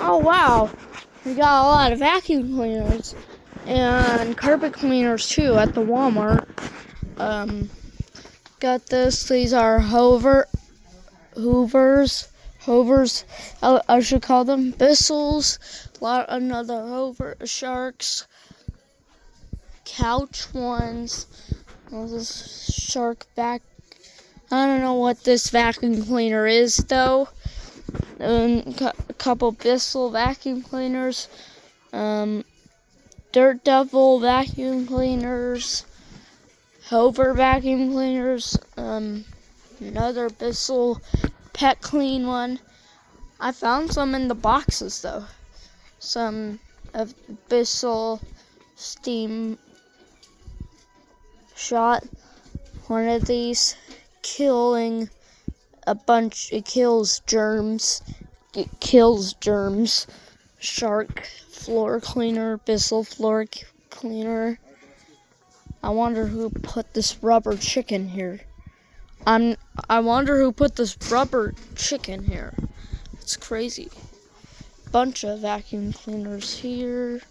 Oh wow, we got a lot of vacuum cleaners and carpet cleaners too at the Walmart. Got this. These are Hoovers. I should call them Bissells. Another Hoover Sharks. Couch ones. This shark back. I don't know what this vacuum cleaner is though. A couple Bissell vacuum cleaners. Dirt Devil vacuum cleaners. Hoover vacuum cleaners. Another Bissell Pet Clean one. I found some in the boxes though. Some of Bissell Steam Shot. One of these killing a bunch. It kills germs. Shark floor cleaner. Bissell floor cleaner. I wonder who put this rubber chicken here. I wonder who put this rubber chicken here. It's crazy. Bunch of vacuum cleaners here.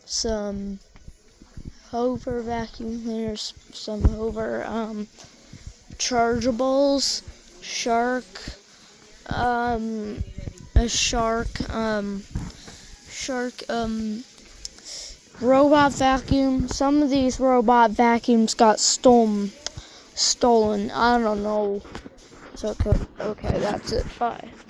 Some Hoover vacuum cleaners. Some Hoover chargeables. Shark. A shark. Robot vacuum. Some of these robot vacuums got stolen. I don't know. So, okay, that's it. Bye.